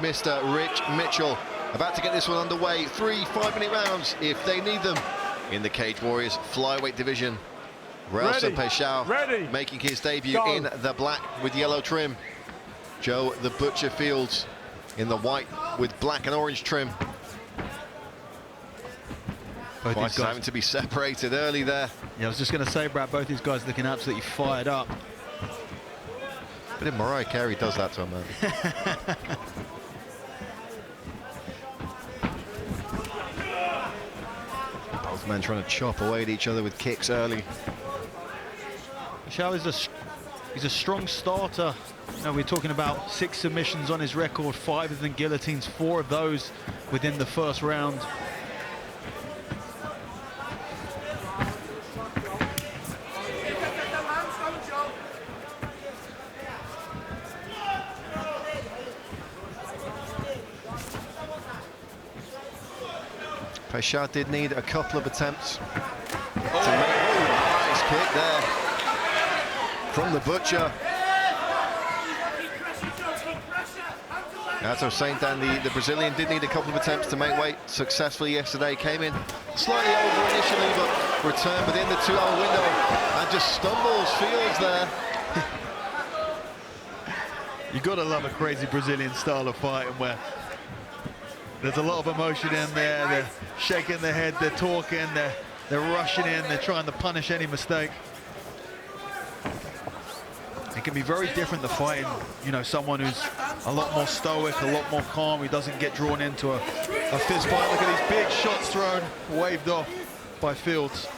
Mr. Rich Mitchell. About to get this one underway. 3 5-minute rounds if they need them. In the Cage Warriors flyweight division, Railson Paixão making his debut in the black with yellow trim. Joe the Butcher Fields in the white with black and orange trim. Both these guys having to be separated early there. Yeah, I was just going to say, Brad, both these guys looking absolutely fired up. But if Mariah Carey does that to him, man. Both men trying to chop away at each other with kicks early. Paixão is he's a strong starter. You know, we're talking about 6 submissions on his record, 5 of them guillotines, 4 of those within the first round. Paixão did need a couple of attempts to make a nice kick there from the Butcher. As I was saying, Dan, the Brazilian did need a couple of attempts to make weight successfully yesterday. Came in slightly over initially, but returned within the 2-hour window and just stumbles Fields there. You gotta love a crazy Brazilian style of fighting where there's a lot of emotion in there. They're shaking their head, they're talking, they're rushing in, they're trying to punish any mistake. It can be very different, the fighting, you know, someone who's a lot more stoic, a lot more calm, who doesn't get drawn into a fist fight. Look at these big shots thrown, waved off by Fields.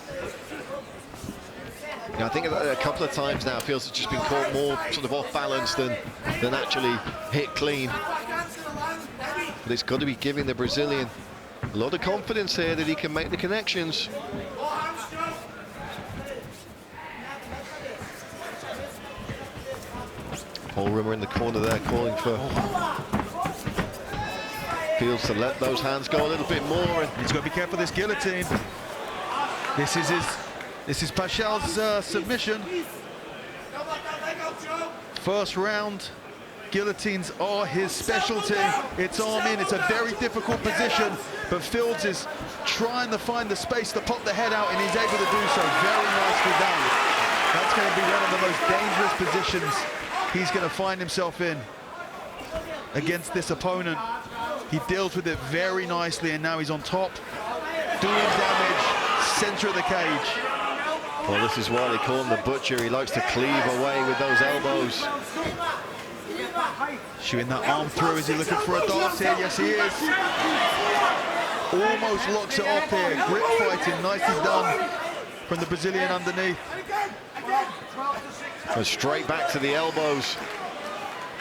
Yeah, I think a couple of times now Fields has just been caught more sort of off balance than actually hit clean. But it's got to be giving the Brazilian a lot of confidence here that he can make the connections. Paul Rimmer in the corner there calling for Fields to let those hands go a little bit more. And he's got to be careful of this guillotine. This is Paixão's submission. First round. Guillotines are his specialty. It's arm in, it's a very difficult position, but Fields is trying to find the space to pop the head out, and he's able to do so very nicely done. That's going to be one of the most dangerous positions he's going to find himself in against this opponent. He deals with it very nicely, and now he's on top, doing damage, center of the cage. Well, this is why they call him the Butcher. He likes to cleave away with those elbows. Shooting that arm through. Is he looking for a dart here? Yes, he is. Almost locks it off here. Grip fighting, nicely done from the Brazilian underneath. And straight back to the elbows.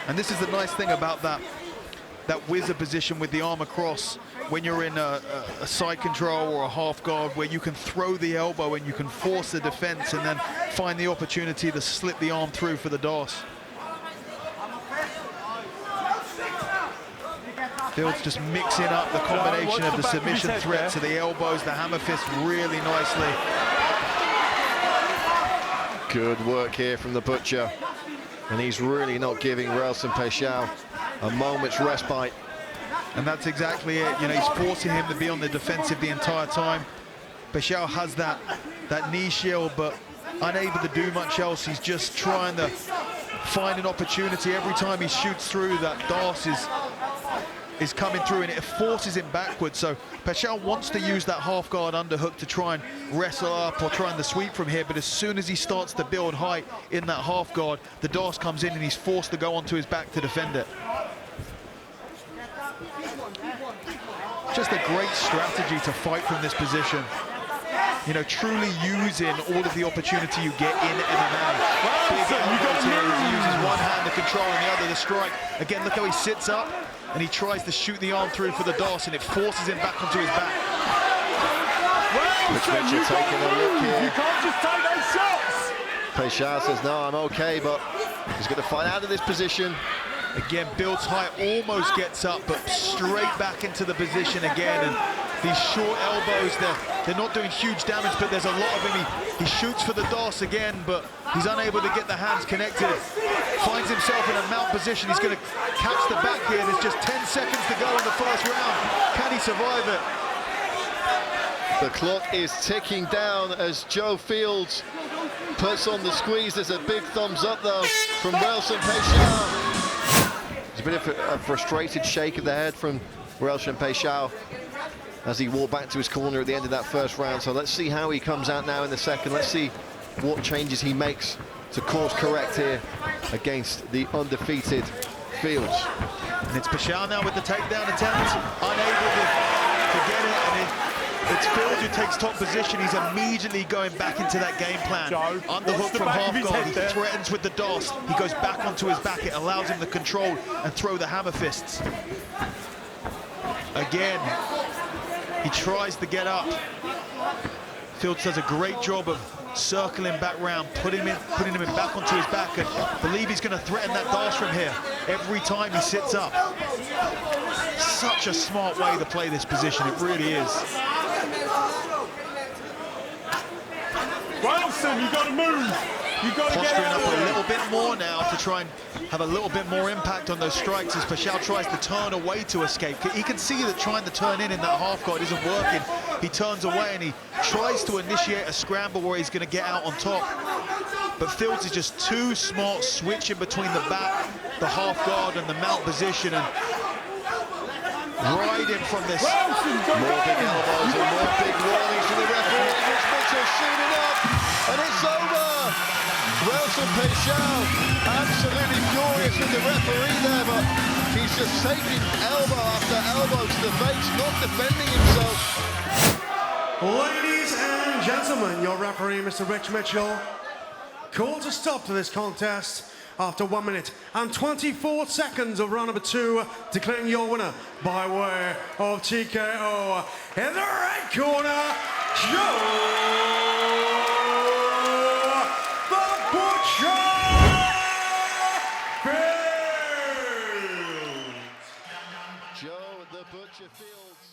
And this is the nice thing about that whizzer position with the arm across, when you're in a side control or a half guard, where you can throw the elbow and you can force the defense and then find the opportunity to slip the arm through for the DOS. Fields just mixing up the combination of the submission threat to the elbows, the hammer fist really nicely. Good work here from the Butcher. And he's really not giving Railson Paixão a moment's respite. And that's exactly it. You know, he's forcing him to be on the defensive the entire time. Paixão has that knee shield, but unable to do much else. He's just trying to find an opportunity. Every time he shoots through, that DOS is coming through, and it forces him backwards. So Paixão wants to use that half guard underhook to try and wrestle up or trying to sweep from here, but as soon as he starts to build height in that half guard, the DOS comes in and he's forced to go onto his back to defend it. Just a great strategy to fight from this position. You know, truly using all of the opportunity you get in MMA. Big elbows here as he uses one hand to control and the other to strike. Again, look how he sits up and he tries to shoot the arm through for the DOS, and it forces him back onto his back. Rich Mitchell taking a look here. You can't just take those shots. Paixão says, no, I'm okay, but he's going to fight out of this position. Again, builds height, almost gets up, but straight back into the position again. And these short elbows, they're not doing huge damage, but there's a lot of him. He shoots for the DOS again, but he's unable to get the hands connected. Finds himself in a mount position. He's going to catch the back here. There's just 10 seconds to go in the first round. Can he survive it? The clock is ticking down as Joe Fields puts on the squeeze. There's a big thumbs up, though, from Railson Paixão. There's a bit of a frustrated shake of the head from Railson Paixão as he walked back to his corner at the end of that first round. So let's see how he comes out now in the second. Let's see what changes he makes to course correct here against the undefeated Fields. And it's Paixão now with the takedown attempt, unable to get it. And it's Fields who takes top position. He's immediately going back into that game plan. Underhook from half guard, he threatens with the DOS. He goes back onto his back. It allows him to control and throw the hammer fists. Again, he tries to get up. Fields does a great job of circling back round, putting him back onto his back, and I believe he's going to threaten that DOS from here every time he sits up. Such a smart way to play this position, it really is. Railson, you got to move. You got to get Posturing out up of a little bit more now to try and have a little bit more impact on those strikes as Paixão tries to turn away to escape. He can see that trying to turn in that half guard isn't working. He turns away and he tries to initiate a scramble where he's going to get out on top. But Fields is just too smart, switching between the back, the half guard and the mount position, and riding from this. More big elbows and more big warnings from the referee. Rich Mitchell soon enough, and it's over. Railson Paixão absolutely furious with the referee there, but he's just taking elbow after elbow to the face, not defending himself. Ladies and gentlemen, your referee, Mr. Rich Mitchell, calls a stop to this contest after 1 minute and 24 seconds of round number 2, declaring your winner by way of TKO. In the red corner, Joe the Butcher Fields. Joe the Butcher Fields.